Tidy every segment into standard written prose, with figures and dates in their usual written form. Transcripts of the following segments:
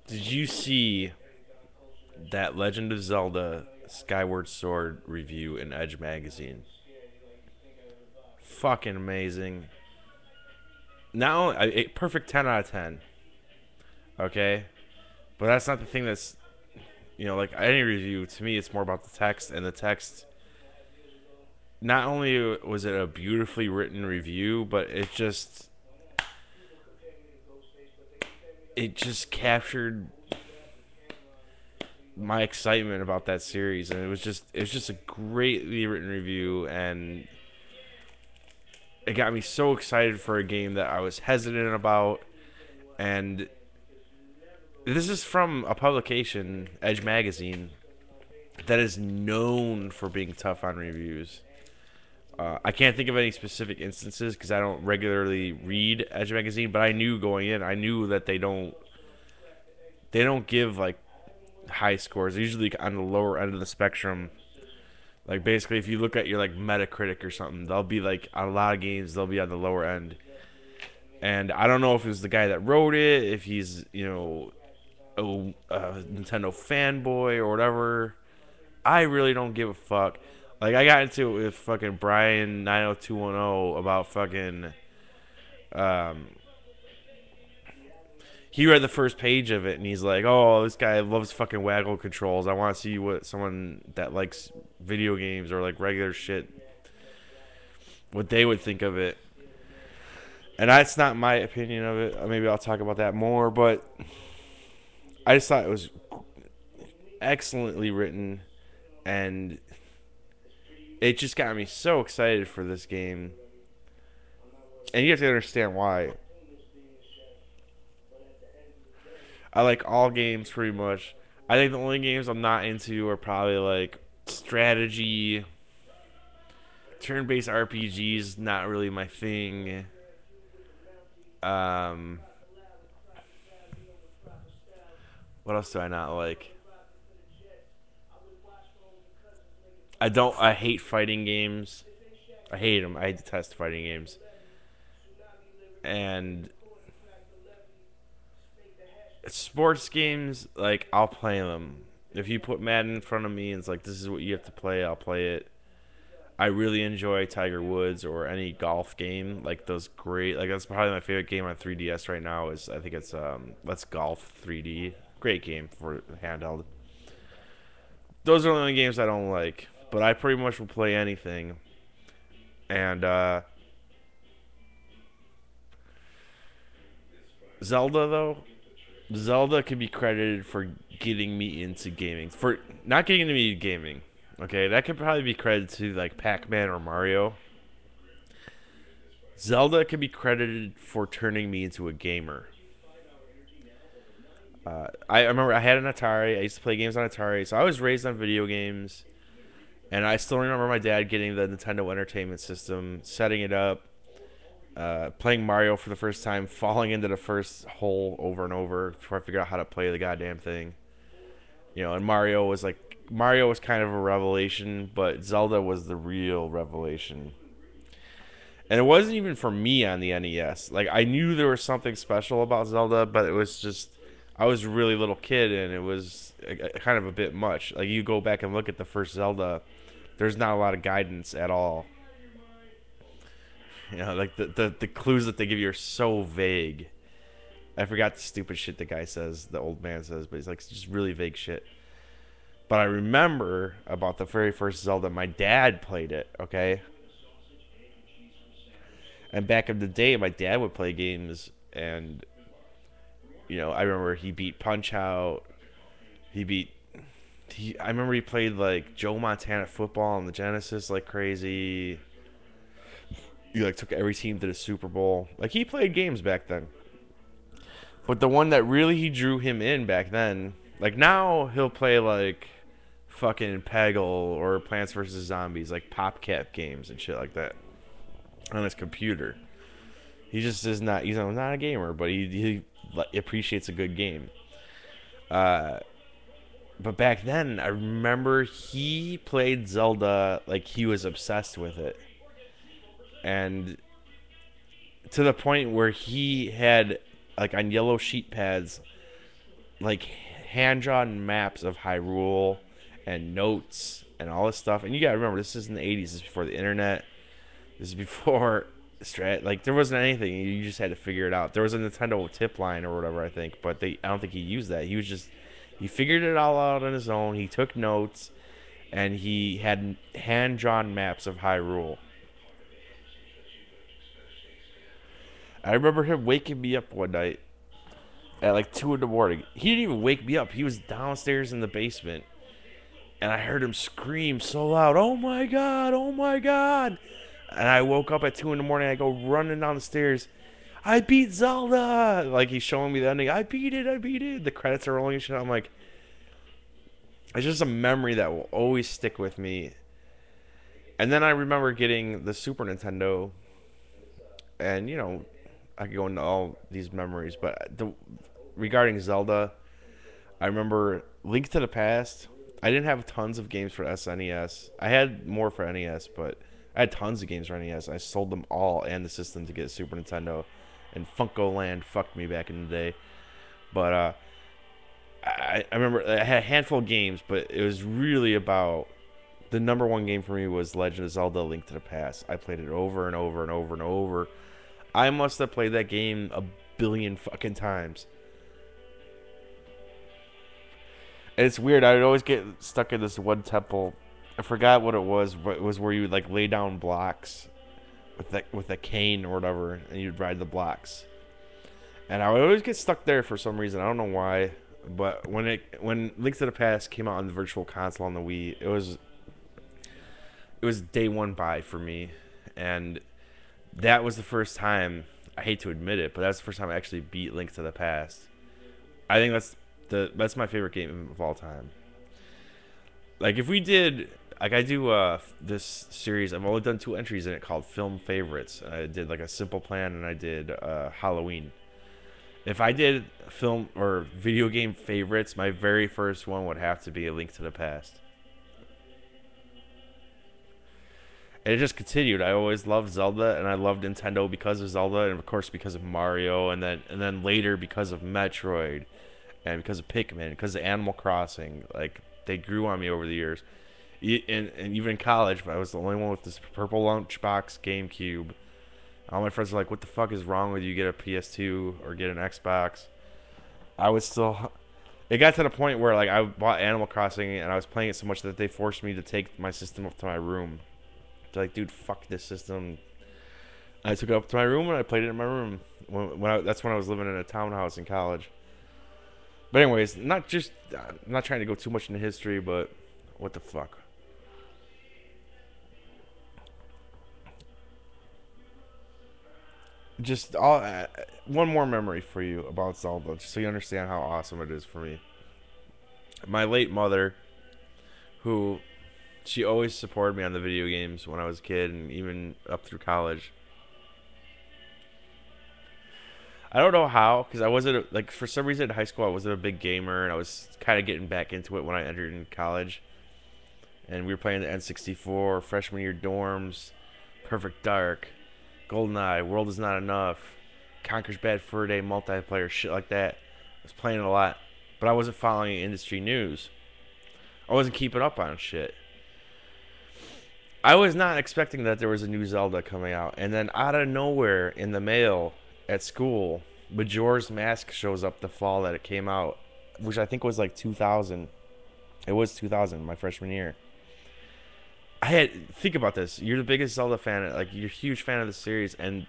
Did you see that Legend of Zelda Skyward Sword review in Edge magazine? Fucking amazing. Now, a perfect 10 out of 10. Okay? But that's not the thing that's, like any review, to me, it's more about the text. And the text, not only was it a beautifully written review, but it just captured my excitement about that series, and it was just a greatly written review, and it got me so excited for a game that I was hesitant about. And this is from a publication, Edge Magazine, that is known for being tough on reviews. I can't think of any specific instances because I don't regularly read Edge Magazine, but I knew going in, I knew that they don't give like high scores. They're usually on the lower end of the spectrum. Like basically, if you look at your like Metacritic or something, they'll be like on a lot of games they'll be on the lower end. And I don't know if it was the guy that wrote it, if he's a Nintendo fanboy or whatever. I really don't give a fuck. Like I got into it with fucking Brian 90210 about fucking um he read the first page of it and he's like, "Oh, this guy loves fucking waggle controls. I want to see what someone that likes video games or like regular shit what they would think of it." And that's not my opinion of it. Maybe I'll talk about that more, but I just thought it was excellently written, and it just got me so excited for this game. And you have to understand why. I like all games pretty much. I think the only games I'm not into are probably like strategy, turn-based RPGs. Not really my thing. Um, what else do I not like? I don't. I hate fighting games. I hate them. I detest fighting games. And sports games, like I'll play them. If you put Madden in front of me and it's like this is what you have to play, I'll play it. I really enjoy Tiger Woods or any golf game, like those great. Like that's probably my favorite game on 3DS right now. Is I think it's Let's Golf 3D. Great game for handheld. Those are the only games I don't like, but I pretty much will play anything. And Zelda though, Zelda can be credited for getting me into gaming. For not getting me into gaming, okay, that could probably be credited to like Pac-Man or Mario. Zelda can be credited for turning me into a gamer. I remember I had an Atari. I used to play games on Atari, so I was raised on video games. And I still remember my dad getting the Nintendo Entertainment System, setting it up, playing Mario for the first time, falling into the first hole over and over before I figured out how to play the goddamn thing. And Mario was kind of a revelation, but Zelda was the real revelation. And it wasn't even for me on the NES. Like I knew there was something special about Zelda, but it was just I was a really little kid, and it was kind of a bit much. Like you go back and look at the first Zelda, there's not a lot of guidance at all. Like the clues that they give you are so vague. I forgot the stupid shit the guy says, the old man says, but he's like just really vague shit. But I remember about the very first Zelda, my dad played it, okay? And back in the day, my dad would play games, and I remember he beat Punch Out. He beat. I remember he played like Joe Montana football on the Genesis like crazy. He like took every team to the Super Bowl. Like he played games back then. But the one that really he drew him in back then, like now he'll play like fucking Peggle or Plants vs Zombies, like PopCap games and shit like that on his computer. He just is not. He's not a gamer, but he appreciates a good game. Uh, but back then, I remember he played Zelda like he was obsessed with it, and to the point where he had like on yellow sheet pads like hand drawn maps of Hyrule and notes and all this stuff. And you gotta remember, this is in the '80s. This is before the internet. This is before strat. Like there wasn't anything. You just had to figure it out. There was a Nintendo tip line or whatever, I think, but I don't think he used that. He figured it all out on his own. He took notes, and he had hand drawn maps of Hyrule. I remember him waking me up one night at like 2 in the morning. He didn't even wake me up. He was downstairs in the basement, and I heard him scream so loud, "Oh my god! Oh my god!" And I woke up at 2 in the morning. I go running down the stairs. I beat Zelda. Like he's showing me the ending. I beat it. I beat it. The credits are rolling and shit. I'm like, it's just a memory that will always stick with me. And then I remember getting the Super Nintendo, and I could go into all these memories, but regarding Zelda, I remember Link to the Past. I didn't have tons of games for SNES. I had more for NES, but I had tons of games for NES. I sold them all and the system to get Super Nintendo, and Funko Land fucked me back in the day. But I remember I had a handful of games, but it was really about the number one game for me was Legend of Zelda: Link to the Past. I played it over and over and over and over. I must have played that game a billion fucking times. And it's weird. I would always get stuck in this one temple. I forgot what it was, but it was where you would like lay down blocks with a cane or whatever, and you'd ride the blocks. And I would always get stuck there for some reason. I don't know why. But when Link to the Past came out on the Virtual Console on the Wii, it was day one buy for me, and that was the first time. I hate to admit it, but that's the first time I actually beat Link to the Past. I think that's my favorite game of all time. Like if we did, like I do this series, I've only done 2 entries in it called Film Favorites. I did like a Simple Plan, and I did Halloween. If I did film or video game favorites, my very first one would have to be A Link to the Past. And it just continued. I always loved Zelda, and I loved Nintendo because of Zelda, and of course because of Mario, and then later because of Metroid, and because of Pikmin, because of Animal Crossing. Like they grew on me over the years, and even in college, I was the only one with this purple lunchbox GameCube. All my friends were like, "What the fuck is wrong with you? Get a PS2 or get an Xbox." I was still. It got to the point where like I bought Animal Crossing and I was playing it so much that they forced me to take my system up to my room. They're like, "Dude, fuck this system." I took it up to my room and I played it in my room. That's when I was living in a townhouse in college. But anyways, I'm not trying to go too much into history, but what the fuck. Just one more memory for you about Zelda, just so you understand how awesome it is for me. My late mother, who she always supported me on the video games when I was a kid and even up through college. I don't know how, because I wasn't like for some reason in high school I wasn't a big gamer, and I was kind of getting back into it when I entered in college. And we were playing the N64, freshman year dorms, Perfect Dark, GoldenEye, World Is Not Enough, Conker's Bad Fur Day multiplayer, shit like that. I was playing it a lot, but I wasn't following industry news. I wasn't keeping up on shit. I was not expecting that there was a new Zelda coming out, and then out of nowhere in the mail at school, Majora's Mask shows up the fall that it came out, which I think was like 2000. It was 2000, my freshman year. Think about this. You're the biggest Zelda fan, like you're a huge fan of the series, and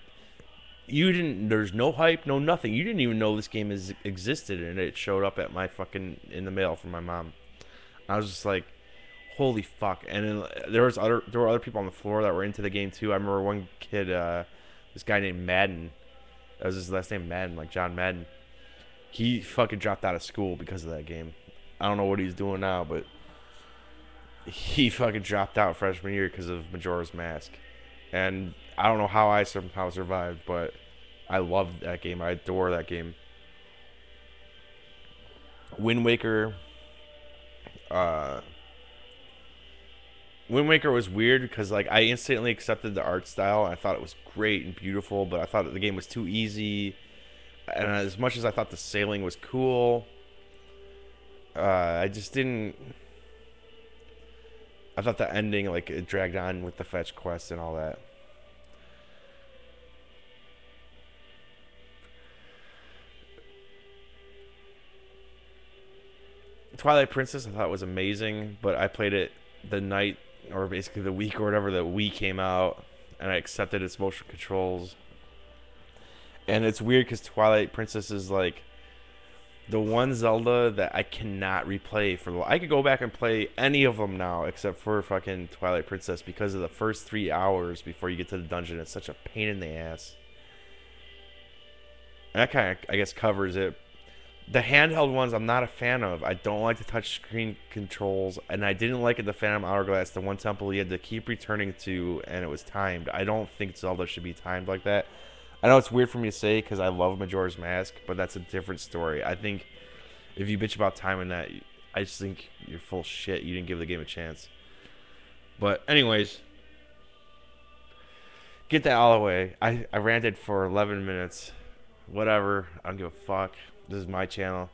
there's no hype, no nothing. You didn't even know this game existed, and it showed up at my fucking in the mail from my mom. I was just like, holy fuck. And then there were other people on the floor that were into the game too. I remember one kid, this guy named Madden. That was his last name, Madden, like John Madden. He fucking dropped out of school because of that game. I don't know what he's doing now, but he fucking dropped out freshman year because of Majora's Mask. And I don't know how I somehow survived, but I love that game. I adore that game. Wind Waker. Wind Waker was weird because like I instantly accepted the art style. I thought it was great and beautiful, but I thought the game was too easy. And as much as I thought the sailing was cool, I just didn't. I thought the ending like it dragged on with the fetch quest and all that. Twilight Princess I thought was amazing, but I played it the night or basically the week or whatever the Wii came out, and I accepted its motion controls. And it's weird because Twilight Princess is like the one Zelda that I cannot replay for. I could go back and play any of them now except for fucking Twilight Princess because of the first 3 hours before you get to the dungeon. It's such a pain in the ass. And that kind of, I guess, covers it. The handheld ones I'm not a fan of. I don't like the touch screen controls, and I didn't like it the Phantom Hourglass, the one temple you had to keep returning to, and it was timed. I don't think Zelda should be timed like that. I know it's weird for me to say because I love Majora's Mask, but that's a different story. I think if you bitch about timing that, I just think you're full of shit. You didn't give the game a chance. But anyways, get that all the way. I ranted for 11 minutes. Whatever. I don't give a fuck. This is my channel.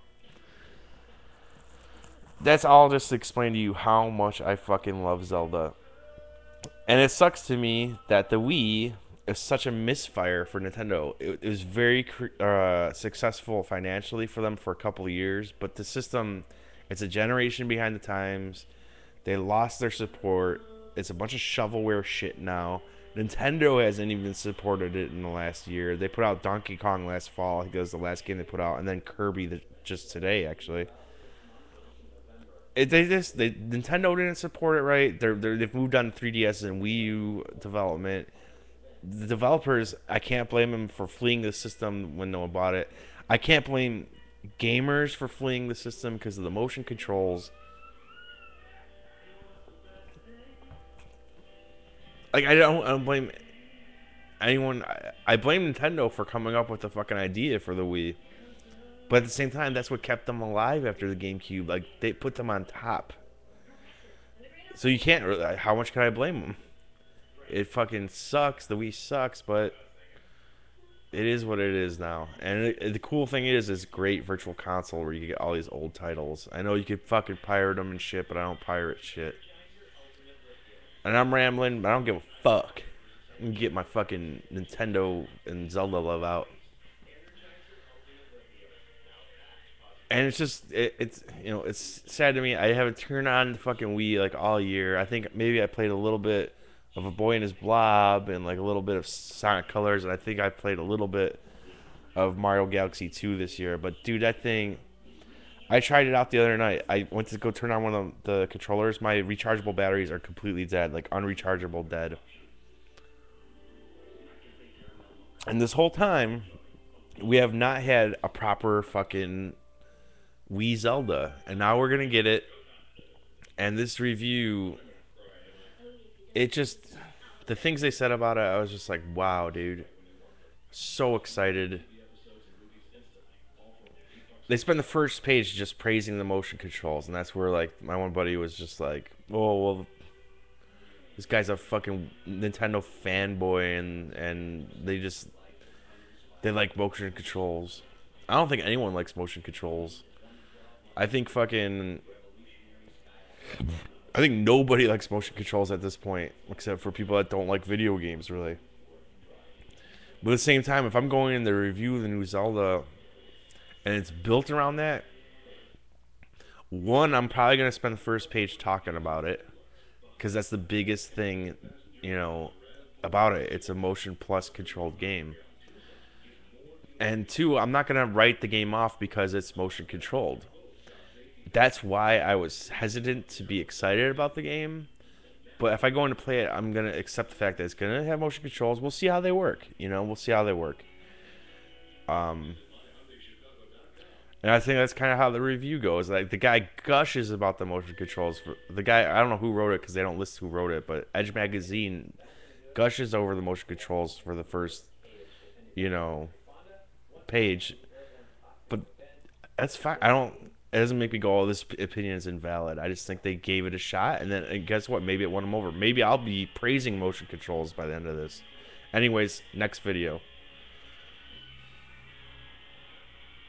That's all just to explain to you how much I fucking love Zelda. And it sucks to me that the Wii is such a misfire for Nintendo. It was very successful financially for them for a couple of years, but the system, it's a generation behind the times. They lost their support. It's a bunch of shovelware shit now. Nintendo hasn't even supported it in the last year. They put out Donkey Kong last fall. I think that was the last game they put out, and then Kirby just today, actually. Nintendo didn't support it right. They've moved on to 3DS and Wii U development. The developers, I can't blame them for fleeing the system when no one bought it. I can't blame gamers for fleeing the system because of the motion controls. Like I don't blame anyone. I blame Nintendo for coming up with the fucking idea for the Wii, but at the same time, that's what kept them alive after the GameCube. Like they put them on top, so you can't really. How much can I blame them? It fucking sucks. The Wii sucks, but it is what it is now. And the cool thing is, it's great virtual console where you can get all these old titles. I know you could fucking pirate them and shit, but I don't pirate shit. And I'm rambling, but I don't give a fuck. I can get my fucking Nintendo and Zelda love out. And it's just, it's it's sad to me. I haven't turned on the fucking Wii like all year. I think maybe I played a little bit of A Boy and His Blob and like a little bit of Sonic Colors, and I think I played a little bit of Mario Galaxy 2 this year. But dude, that thing, I tried it out the other night. I went to go turn on one of the controllers. My rechargeable batteries are completely dead, like unrechargeable dead. And this whole time, we have not had a proper fucking Wii Zelda. And now we're going to get it. And this review, it just, the things they said about it, I was just like, wow, dude. So excited. They spent the first page just praising the motion controls, and that's where like my one buddy was just like, "Oh well, this guy's a fucking Nintendo fanboy, and they like motion controls." I don't think anyone likes motion controls. I think nobody likes motion controls at this point, except for people that don't like video games, really. But at the same time, if I'm going in to review the new Zelda, and it's built around that, one, I'm probably going to spend the first page talking about it, because that's the biggest thing, about it. It's a motion plus controlled game. And two, I'm not going to write the game off because it's motion controlled. That's why I was hesitant to be excited about the game. But if I go in to play it, I'm going to accept the fact that it's going to have motion controls. We'll see how they work. We'll see how they work. And I think that's kind of how the review goes. Like, the guy gushes about the motion controls. The guy, I don't know who wrote it because they don't list who wrote it, but Edge Magazine gushes over the motion controls for the first, page. But that's fine. It doesn't make me go, oh, this opinion is invalid. I just think they gave it a shot, and guess what? Maybe it won them over. Maybe I'll be praising motion controls by the end of this. Anyways, next video.